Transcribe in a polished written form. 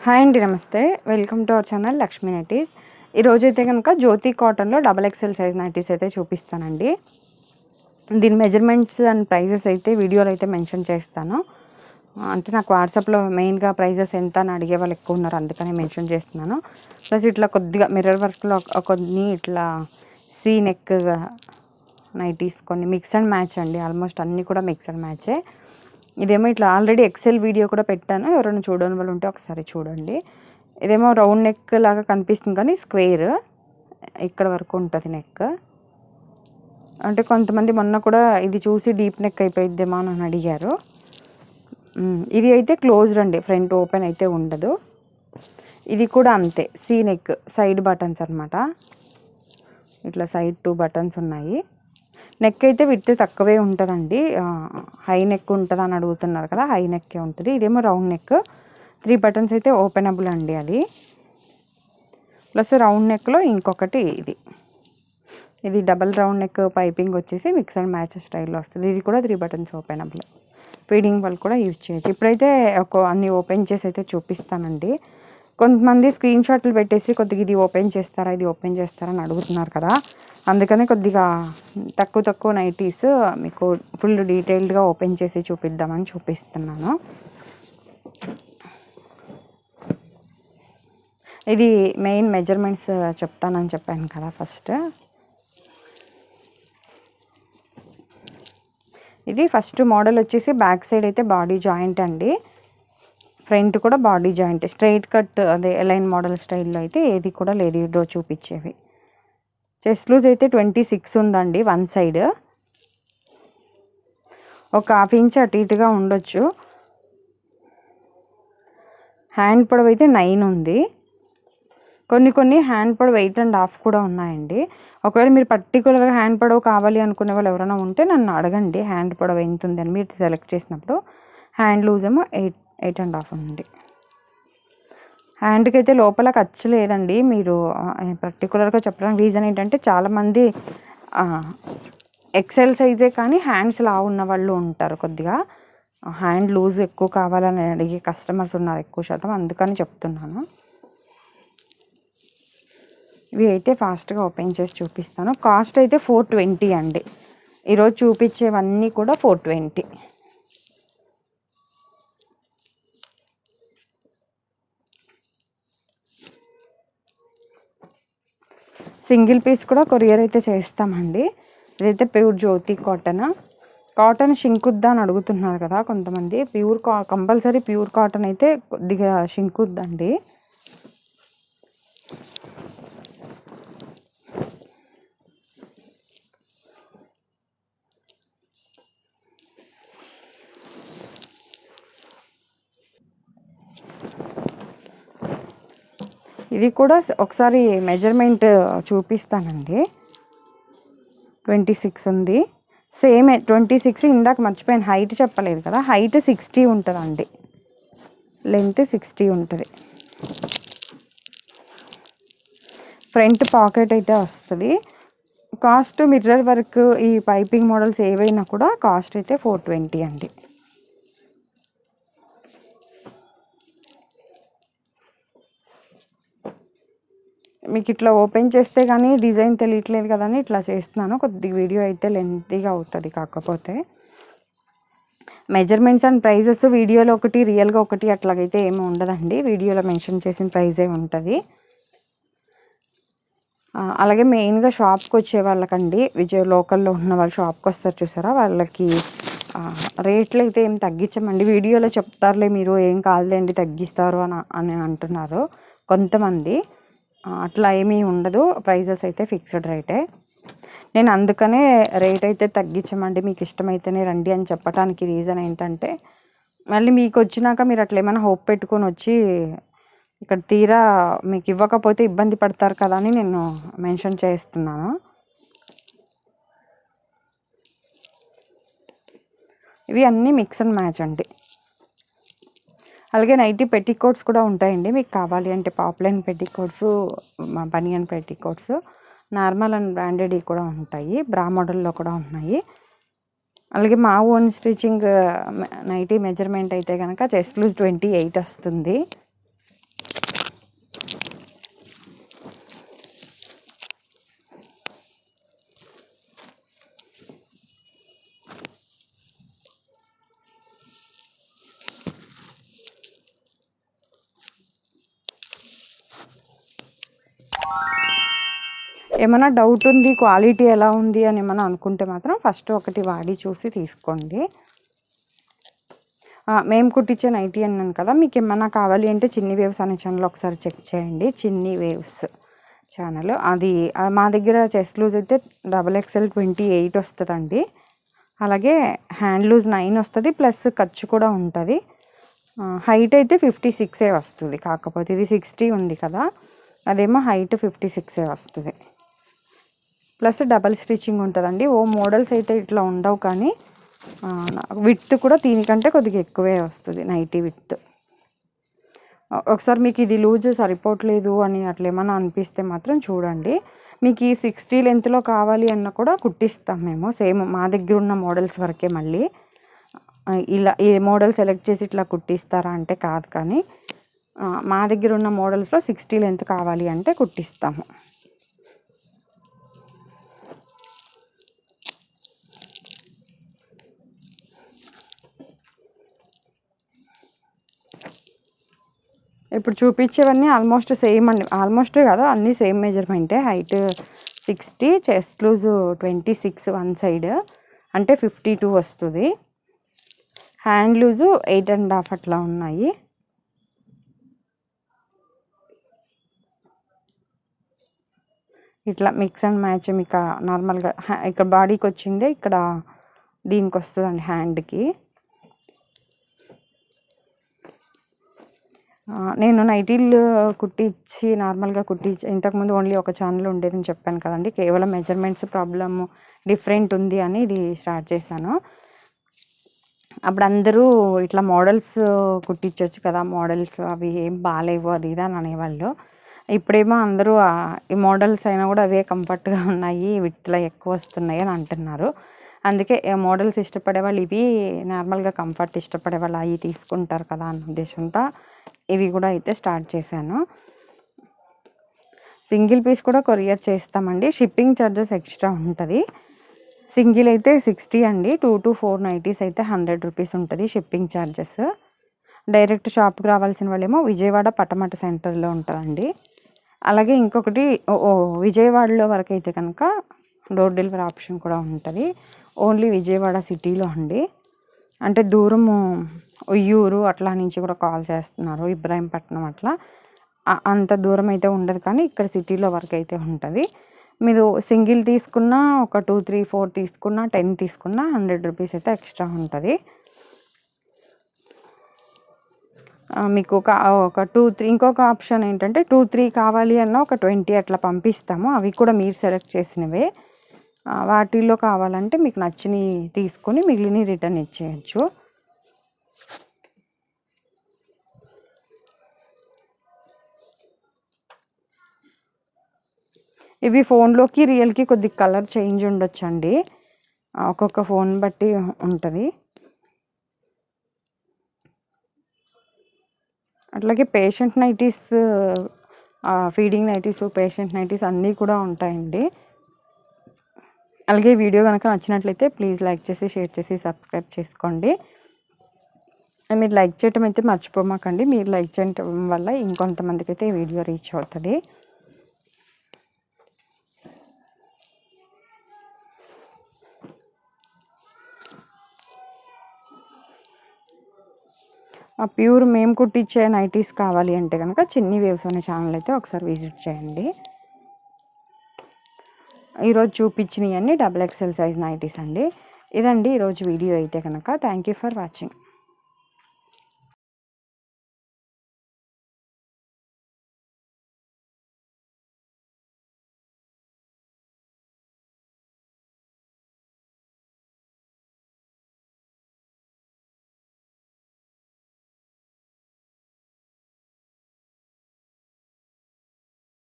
Hi అండి, నమస్తే. Welcome to our channel Lakshmi nighties. ఈరోజైతే కనుక జ్యోతి కాటన్లో XXL సైజ్ నైటీస్ అయితే చూపిస్తానండి. దీని మెజర్మెంట్స్ అండ్ ప్రైజెస్ అయితే వీడియోలో అయితే మెన్షన్ చేస్తాను. అంటే నాకు వాట్సాప్లో మెయిన్గా ప్రైజెస్ ఎంత అని అడిగే వాళ్ళు ఎక్కువ ఉన్నారు, అందుకనే మెన్షన్ చేస్తున్నాను. ప్లస్ ఇట్లా కొద్దిగా మిర్రర్ వర్క్లో కొన్ని ఇట్లా సీ నెక్ నైటీస్, కొన్ని మిక్స్ అండ్ మ్యాచ్ అండి. ఆల్మోస్ట్ అన్నీ కూడా మిక్స్ అండ్ మ్యాచే. ఇదేమో ఇట్లా ఆల్రెడీ ఎక్సెల్ వీడియో కూడా పెట్టాను, ఎవరైనా చూడని వాళ్ళు ఉంటే ఒకసారి చూడండి. ఇదేమో రౌండ్ నెక్ లాగా కనిపిస్తుంది కానీ స్క్వేర్ ఇక్కడ వరకు ఉంటుంది నెక్. అంటే కొంతమంది మొన్న కూడా ఇది చూసి డీప్ నెక్ అయిపోయిద్దేమో అని అడిగారు. ఇది అయితే క్లోజ్డ్ అండి, ఫ్రంట్ ఓపెన్ అయితే ఉండదు. ఇది కూడా అంతే, సీ నెక్, సైడ్ బటన్స్ అనమాట. ఇట్లా సైడ్ 2 బటన్స్ ఉన్నాయి. నెక్ అయితే విడ్త్ తక్కువే ఉంటుందండి, హై నెక్ ఉంటుంది అని అడుగుతున్నారు కదా, హై నెక్కే ఉంటుంది. ఇదేమో రౌండ్ నెక్, 3 బటన్స్ అయితే ఓపెనబుల్ అండి అది. ప్లస్ రౌండ్ నెక్లో ఇంకొకటి ఇది డబల్ రౌండ్ నెక్ పైపింగ్ వచ్చేసి మిక్స్ అండ్ మ్యాచ్ స్టైల్లో వస్తుంది. ఇది కూడా 3 బటన్స్ ఓపెనబుల్, ఫీడింగ్ వాళ్ళు కూడా యూజ్ చేయొచ్చు. ఇప్పుడైతే అన్ని ఓపెన్ చేసి అయితే చూపిస్తానండి. కొంతమంది స్క్రీన్ షాట్లు పెట్టేసి కొద్దిగా ఇది ఓపెన్ చేస్తారా అని అడుగుతున్నారు కదా, అందుకనే కొద్దిగా తక్కువ నైటీస్ మీకు ఫుల్ డీటెయిల్డ్గా ఓపెన్ చేసి చూపిద్దామని చూపిస్తున్నాను. ఇది మెయిన్ మెజర్మెంట్స్ చెప్తానని చెప్పాను కదా. ఇది ఫస్ట్ మోడల్ వచ్చేసి బ్యాక్ సైడ్ అయితే బాడీ జాయింట్ అండి, ఫ్రంట్ కూడా బాడీ జాయింట్. స్ట్రైట్ కట్ అదే ఎలైన్ మోడల్ స్టైల్లో అయితే ఏది కూడా లేదు ఈడో చూపించేవి. చెస్ట్ లూజ్ అయితే 26 ఉందండి వన్ సైడ్, ఒక ½ ఇంచ్ అటు ఇటుగా ఉండొచ్చు. హ్యాండ్ పొడవు అయితే 9 ఉంది. కొన్ని హ్యాండ్ పొడవు 8.5 కూడా ఉన్నాయండి. ఒకవేళ మీరు పర్టికులర్గా హ్యాండ్ పొడవు కావాలి అనుకునే వాళ్ళు ఎవరైనా ఉంటే నన్ను అడగండి, హ్యాండ్ పొడవు ఎంత ఉందని మీరు సెలెక్ట్ చేసినప్పుడు. హ్యాండ్ లూజ్ ఏమో 8.5 ఉంది. హ్యాండ్కి అయితే లోపల ఖర్చు లేదండి. మీరు పర్టికులర్గా చెప్పడానికి రీజన్ ఏంటంటే చాలామంది ఎక్సెల్ సైజే కానీ హ్యాండ్స్ లావు ఉన్న వాళ్ళు ఉంటారు, కొద్దిగా హ్యాండ్ లూజ్ ఎక్కువ కావాలని అడిగే కస్టమర్స్ ఉన్నారు ఎక్కువ శాతం, అందుకని చెప్తున్నాను. ఇవి అయితే ఫాస్ట్గా ఓపెన్ చేసి చూపిస్తాను. కాస్ట్ అయితే 420 అండి. ఈరోజు చూపించేవన్నీ కూడా 420. సింగిల్ పీస్ కూడా కొరియర్ అయితే చేస్తామండి. ఇదైతే ప్యూర్ జ్యోతి కాటన్ షింకుద్దా అని అడుగుతున్నారు కదా కొంతమంది. కంపల్సరీ ప్యూర్ కాటన్ అయితే కొద్దిగా షింకుద్దండి. ఇది కూడా ఒకసారి మెజర్మెంట్ చూపిస్తానండి. 26 ఉంది, సేమ్ 26. ఇందాక మర్చిపోయాను, హైట్ చెప్పలేదు కదా, హైట్ 60 ఉంటుందండి, లెంత్ 60 ఉంటుంది. ఫ్రంట్ పాకెట్ అయితే వస్తుంది. కాస్ట్ మిర్రర్ వర్క్ ఈ పైపింగ్ మోడల్స్ ఏవైనా కూడా కాస్ట్ అయితే 420 అండి. మీకు ఇట్లా ఓపెన్ చేస్తే కానీ డిజైన్ తెలియట్లేదు కదా అని ఇట్లా చేస్తున్నాను. కొద్దిగా వీడియో అయితే లెంతీగా అవుతుంది. కాకపోతే మెజర్మెంట్స్ అండ్ ప్రైజెస్ వీడియోలో ఒకటి, రియల్గా ఒకటి అట్లాగైతే ఏమి ఉండదండి. వీడియోలో మెన్షన్ చేసిన ప్రైజే ఉంటుంది. అలాగే మెయిన్గా షాప్కి వచ్చే వాళ్ళకండి, లోకల్లో ఉన్న వాళ్ళు షాప్కి వస్తారు చూసారా, వాళ్ళకి రేట్లు అయితే ఏం తగ్గించమండి. వీడియోలో చెప్తారులే మీరు, ఏం కాదులేండి తగ్గిస్తారు అని అంటున్నారు కొంతమంది. అట్లా ఏమీ ఉండదు, ప్రైజెస్ అయితే ఫిక్స్డ్ రేటే. నేను అందుకనే రేట్ అయితే తగ్గించమండి, మీకు ఇష్టమైతేనే రండి అని చెప్పడానికి రీజన్ ఏంటంటే, మళ్ళీ మీకు వచ్చినాక మీరు అట్లా ఏమైనా హోప్ పెట్టుకొని వచ్చి ఇక్కడ తీరా మీకు ఇవ్వకపోతే ఇబ్బంది పడతారు కదా అని నేను మెన్షన్ చేస్తున్నాను. ఇవి అన్నీ మిక్స్ అండ్ మ్యాచ్ అండి. అలాగే నైటీ పెట్టికోట్స్ కూడా ఉంటాయండి, మీకు కావాలి అంటే poplin petticoats, banian petticoats, normal and branded కూడా ఉంటాయి, బ్రా మోడల్లో కూడా ఉన్నాయి. అలాగే మా ఓన్ స్టిచ్చింగ్ నైటీ మెజర్మెంట్ అయితే కనుక చెస్ట్ లూజ్ 28 వస్తుంది. ఏమైనా డౌట్ ఉంది క్వాలిటీ ఎలా ఉంది అని ఏమైనా అనుకుంటే మాత్రం ఫస్ట్ ఒకటి వాడి చూసి తీసుకోండి. మేము కుట్టించే నైటీ అన్నాను కదా, మీకు ఏమన్నా కావాలి అంటే చిన్ని వేవ్స్ అనే ఛానల్ ఒకసారి చెక్ చేయండి. చిన్ని వేవ్స్ ఛానల్ అది మా దగ్గర చెస్ట్ లూజ్ అయితే XXL 28 వస్తుందండి. అలాగే హ్యాండ్ లూజ్ 9 వస్తుంది, ప్లస్ ఖర్చు కూడా ఉంటుంది. హైట్ అయితే 56 వస్తుంది, కాకపోతే ఇది 60 ఉంది కదా, అదేమో హైట్ 56 వస్తుంది. ప్లస్ డబల్ స్టిచ్చింగ్ ఉంటుందండి. మోడల్స్ అయితే ఇట్లా ఉండవు, కానీ విడ్త్ కూడా దీనికంటే కొద్దిగా ఎక్కువే వస్తుంది నైటీ విడ్త్. ఒకసారి మీకు ఇది లూజ్ సరిపోవట్లేదు అని అట్లా ఏమన్నా అనిపిస్తే మాత్రం చూడండి. మీకు ఈ 60 లెంత్లో కావాలి అన్న కూడా కుట్టిస్తాం మేము, సేమ్ మా దగ్గర ఉన్న మోడల్స్ వరకే. మళ్ళీ ఇలా ఈ మోడల్ సెలెక్ట్ చేసి ఇట్లా కుట్టిస్తారా అంటే కాదు, కానీ మా దగ్గర ఉన్న మోడల్స్లో 60 లెంత్ కావాలి అంటే కుట్టిస్తాము. ఇప్పుడు చూపించేవన్నీ ఆల్మోస్ట్ సేమ్ అండి, ఆల్మోస్ట్ కదా అన్నీ సేమ్ మెజర్మెంటే. Height 60, chest loose 26 one side అంటే 52 వస్తుంది. హ్యాండ్ లూజు 8.5 అట్లా ఉన్నాయి. ఇట్లా మిక్స్ అండ్ మ్యాచ్ మీకు నార్మల్గా ఇక్కడ బాడీకి వచ్చిందే ఇక్కడ దీనికి వస్తుందండి హ్యాండ్కి. నేను నైటీలు కుట్టించి నార్మల్గా కుట్టించి ఇంతకుముందు ఓన్లీ ఒక ఛానల్ ఉండేదని చెప్పాను కదండి. కేవలం మెజర్మెంట్స్ ప్రాబ్లమ్ డిఫరెంట్ ఉంది అని ఇది స్టార్ట్ చేశాను. అప్పుడు అందరూ ఇట్లా మోడల్స్ కుట్టించవచ్చు కదా, మోడల్స్ అవి ఏం బాగాలేవు అది ఇది అని అనేవాళ్ళు. ఇప్పుడేమో అందరూ ఈ మోడల్స్ అయినా కూడా అవే కంఫర్ట్గా ఉన్నాయి, వీటిలో ఎక్కువ వస్తున్నాయి అని అంటున్నారు. అందుకే మోడల్స్ ఇష్టపడే వాళ్ళు ఇవి, నార్మల్గా కంఫర్ట్ ఇష్టపడే వాళ్ళు అవి తీసుకుంటారు కదా అన్న ఉద్దేశంతో ఇవి కూడా అయితే స్టార్ట్ చేశాను. సింగిల్ పీస్ కూడా కొరియర్ చేస్తామండి, షిప్పింగ్ ఛార్జెస్ ఎక్స్ట్రా ఉంటుంది. సింగిల్ అయితే 60 అండి, 2 to 4 నైటీస్ అయితే 100 రూపీస్ ఉంటుంది షిప్పింగ్ ఛార్జెస్. డైరెక్ట్ షాప్కి రావాల్సిన వాళ్ళేమో విజయవాడ పటమట సెంటర్లో ఉంటుందండి. అలాగే ఇంకొకటి విజయవాడలో వరకు అయితే కనుక డోర్ డెలివరీ ఆప్షన్ కూడా ఉంటుంది. ఓన్లీ విజయవాడ సిటీలో అండి, అంటే దూరము ఉయ్యూరు అట్లా నుంచి కూడా కాల్ చేస్తున్నారు, ఇబ్రాహీంపట్నం అట్లా. అంత దూరం అయితే ఉండదు, కానీ ఇక్కడ సిటీలో వరకు అయితే ఉంటుంది. మీరు సింగిల్ తీసుకున్నా ఒక 2, 3, 4 తీసుకున్నా 10 తీసుకున్నా 100 రూపీస్ అయితే ఎక్స్ట్రా ఉంటుంది. మీకు ఒక 2, 3 ఇంకొక ఆప్షన్ ఏంటంటే 2, 3 కావాలి అన్న ఒక 20 అట్లా పంపిస్తాము. అవి కూడా మీరు సెలెక్ట్ చేసినవే. వాటిల్లో కావాలంటే మీకు నచ్చినవి తీసుకొని మిగిలిన రిటర్న్ ఇచ్చేయచ్చు. ఇవి ఫోన్లోకి రియల్కి కొద్దిగా కలర్ చేంజ్ ఉండొచ్చండి, ఒక్కొక్క ఫోన్ బట్టి ఉంటుంది. అట్లాగే patient nighties, feeding nighties, patient nighties అన్నీ కూడా ఉంటాయండి. అలాగే వీడియో కనుక నచ్చినట్లయితే ప్లీజ్ లైక్ చేసి షేర్ చేసి సబ్స్క్రైబ్ చేసుకోండి. మీరు లైక్ చేయటం అయితే మర్చిపోమాకండి, మీరు లైక్ చేయటం వల్ల ఇంకొంతమందికి అయితే ఈ వీడియో రీచ్ అవుతుంది. ప్యూర్ మేము కుట్టించే నైటీస్ కావాలి అంటే కనుక చిన్ని వేవ్స్ అనే ఛానల్ అయితే ఒకసారి విజిట్ చేయండి. ఈరోజు చూపించినవన్నీ XXL సైజ్ నైటీస్ అండి. ఇదండి ఈరోజు వీడియో అయితే కనుక. Thank you for watching.